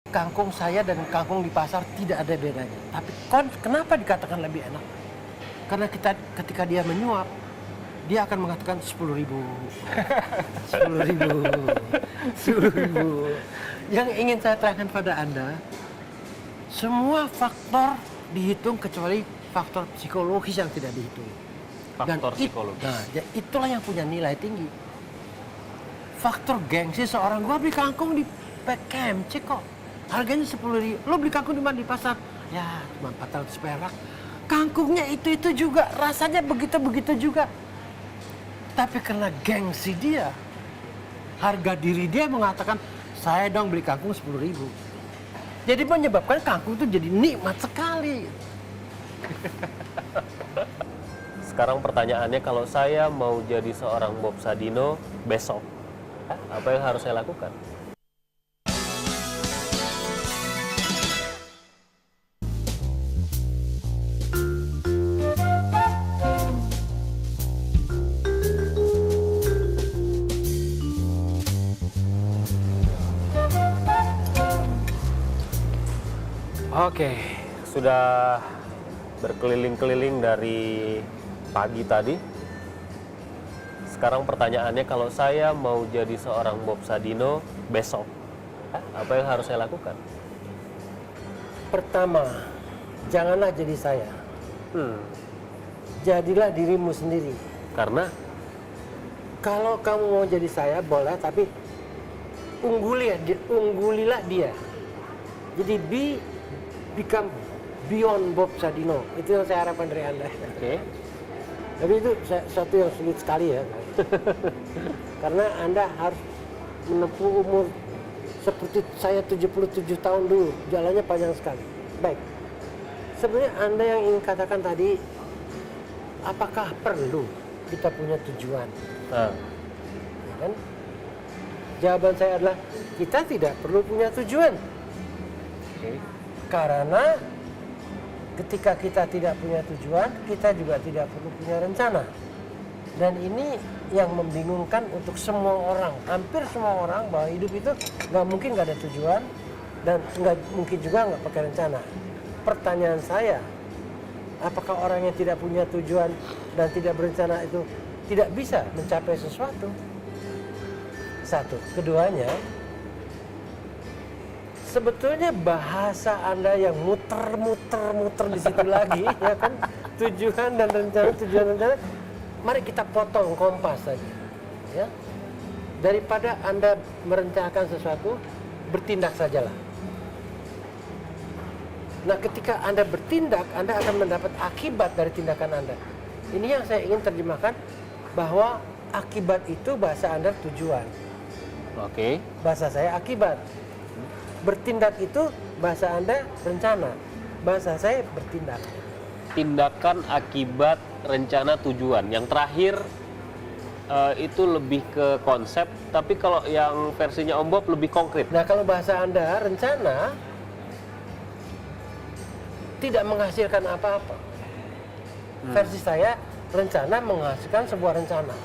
Kangkung saya dan kangkung di pasar tidak ada bedanya. Tapi kenapa dikatakan lebih enak? Karena ketika dia menyuap, dia akan mengatakan 10.000, 10.000, 10.000. Yang ingin saya terangkan pada Anda, semua faktor dihitung kecuali faktor psikologis yang tidak dihitung. Faktor psikologis. Nah, itulah yang punya nilai tinggi. Faktor gengsi seorang, gua beli kangkung di PKMC kok. Harganya 10.000. Lo beli kangkung di mana? Di pasar? Ya, cuma 400 perak. Kangkungnya itu juga, rasanya begitu-begitu juga. Tapi karena gengsi dia, harga diri dia mengatakan, saya dong beli kangkung 10.000. Jadi menyebabkan kangkung itu jadi nikmat sekali. Sekarang pertanyaannya, kalau saya mau jadi seorang Bob Sadino besok, apa yang harus saya lakukan? Oke, sudah berkeliling-keliling dari pagi tadi. Sekarang pertanyaannya, kalau saya mau jadi seorang Bob Sadino besok, apa yang harus saya lakukan? Pertama, janganlah jadi saya. Jadilah dirimu sendiri. Karena Kalau kamu mau jadi saya, boleh, tapi unggulilah dia. Jadi become beyond Bob Sadino. Itu yang saya harapkan dari Anda. Oke. Tapi itu satu yang sulit sekali ya. Karena Anda harus menempuh umur seperti saya 77 tahun dulu. Jalannya panjang sekali. Baik. Sebenarnya Anda yang ingin katakan tadi, apakah perlu kita punya tujuan? Ya kan? Jawaban saya adalah kita tidak perlu punya tujuan. Karena ketika kita tidak punya tujuan, kita juga tidak perlu punya rencana. Dan ini yang membingungkan untuk semua orang, hampir semua orang, bahwa hidup itu nggak mungkin nggak ada tujuan dan nggak mungkin juga nggak pakai rencana. Pertanyaan saya, apakah orang yang tidak punya tujuan dan tidak berencana itu tidak bisa mencapai sesuatu? Satu. Keduanya, sebetulnya bahasa Anda yang muter di situ lagi, ya kan? Tujuan dan rencana. Mari kita potong kompas saja, ya. Daripada Anda merencanakan sesuatu, bertindak sajalah. Nah, ketika Anda bertindak, Anda akan mendapat akibat dari tindakan Anda. Ini yang saya ingin terjemahkan, bahwa akibat itu bahasa Anda tujuan. Oke. Bahasa saya akibat. Bertindak itu bahasa Anda rencana. Bahasa saya bertindak. Tindakan, akibat, rencana, tujuan. Yang terakhir itu lebih ke konsep, tapi kalau yang versinya Om Bob lebih konkret. Nah, kalau bahasa Anda rencana tidak menghasilkan apa-apa. Versi saya, rencana menghasilkan sebuah rencana.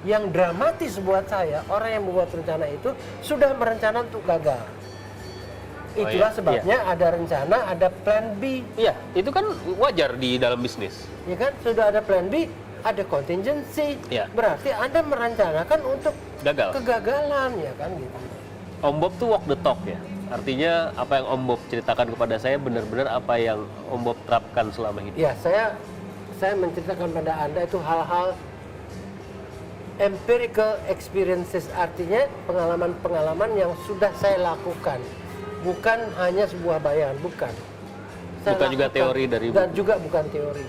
Yang dramatis buat saya, orang yang membuat rencana itu sudah merencana untuk gagal. Itulah sebabnya ada rencana, ada plan B. Iya, itu kan wajar di dalam bisnis. Ya kan, sudah ada plan B, ada contingency. Ya. Berarti Anda merencanakan untuk Gagal. kegagalan, ya kan gitu. Om Bob tuh walk the talk ya. Artinya apa yang Om Bob ceritakan kepada saya benar-benar apa yang Om Bob terapkan selama ini. Ya, saya menceritakan pada Anda itu hal-hal empirical experiences, artinya pengalaman-pengalaman yang sudah saya lakukan. Bukan hanya sebuah bayangan, bukan. Bukan juga teori dari dan juga bukan teori.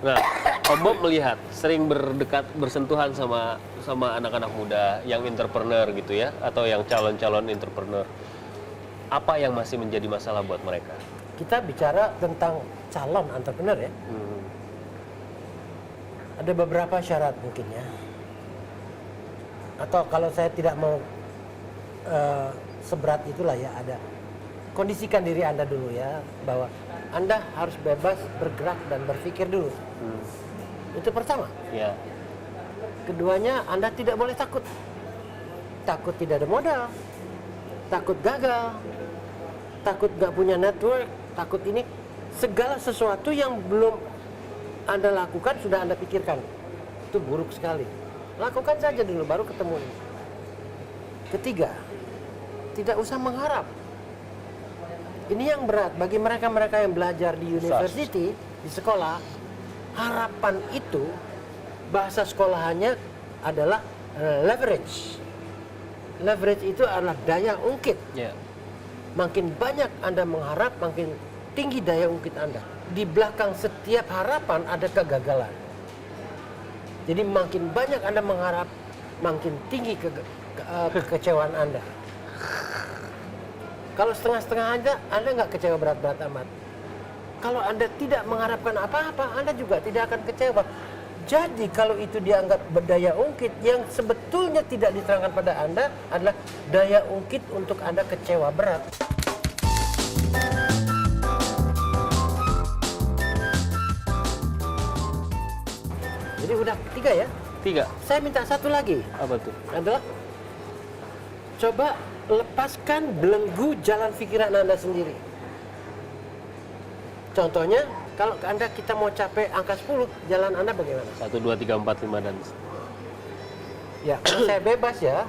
Nah, Om Bob melihat sering bersentuhan sama anak-anak muda yang entrepreneur gitu ya, atau yang calon-calon entrepreneur. Apa yang masih menjadi masalah buat mereka? Kita bicara tentang calon entrepreneur ya. Ada beberapa syarat mungkin ya. Atau kalau saya tidak mau seberat itulah ya, ada. Kondisikan diri Anda dulu ya, bahwa Anda harus bebas bergerak dan berpikir dulu. Itu pertama. Ya. Keduanya, Anda tidak boleh takut. Takut tidak ada modal, takut gagal, takut nggak punya network, takut ini, segala sesuatu yang belum Anda lakukan sudah Anda pikirkan. Itu buruk sekali. Lakukan saja dulu, baru ketemu ini. Ketiga, tidak usah mengharap. Ini yang berat bagi mereka-mereka yang belajar di university, di sekolah. Harapan itu, bahasa sekolahannya adalah leverage. Leverage itu adalah daya ungkit. Ya. Makin banyak Anda mengharap, makin tinggi daya ungkit Anda. Di belakang setiap harapan ada kegagalan. Jadi makin banyak Anda mengharap, makin tinggi kekecewaan Anda. Kalau setengah-setengah Anda nggak kecewa berat-berat amat. Kalau Anda tidak mengharapkan apa-apa, Anda juga tidak akan kecewa. Jadi kalau itu dianggap berdaya ungkit, yang sebetulnya tidak diterangkan pada Anda adalah daya ungkit untuk Anda kecewa berat. Jadi udah 3 ya. 3. Saya minta satu lagi. Apa tuh? Adalah coba lepaskan belenggu jalan pikiran Anda sendiri. Contohnya, kalau kita mau capai angka 10, jalan Anda bagaimana? 1, 2, 3, 4, 5 dan Ya, kalau saya bebas ya,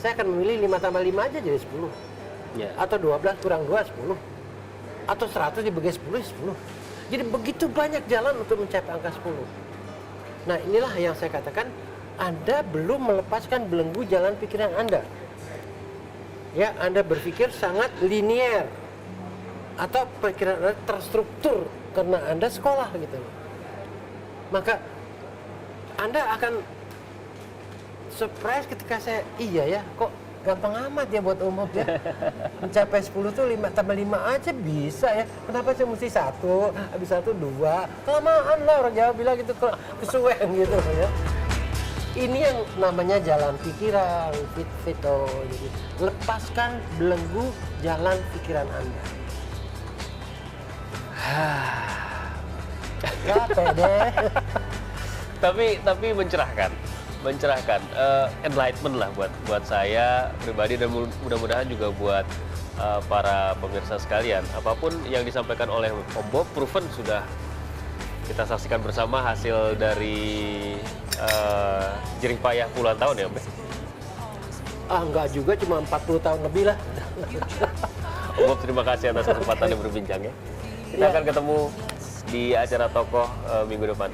saya akan memilih 5 tambah 5 aja jadi 10. ya. Atau 12 kurang 2, 10. Atau 100 dibagi 10, 10. Jadi begitu banyak jalan untuk mencapai angka 10. Nah, inilah yang saya katakan, Anda belum melepaskan belenggu jalan pikiran Anda. Ya, Anda berpikir sangat linier. Atau pikiran Anda terstruktur karena Anda sekolah gitu. Maka Anda akan surprise ketika saya, iya ya, kok gampang amat ya buat umum ya. Mencapai 10 tuh 5 tambah 5 aja bisa ya. Kenapa saya mesti 1, habis 1 2. Kelamaan lah orang Jawa bilang gitu, kesuwen gitu ya. Ini yang namanya jalan pikiran, Vito. Jadi, lepaskan belenggu jalan pikiran Anda. Ya, pede. Tapi mencerahkan enlightenment lah buat saya pribadi dan mudah-mudahan juga buat para pemirsa sekalian. Apapun yang disampaikan oleh Om Bob proven sudah kita saksikan bersama hasil dari jerih payah puluhan tahun ya, Om. Enggak juga, cuma 40 tahun lebih lah. Om Bob, terima kasih atas kesempatan yang berbincang ya. Kita akan ketemu di acara tokoh minggu depan.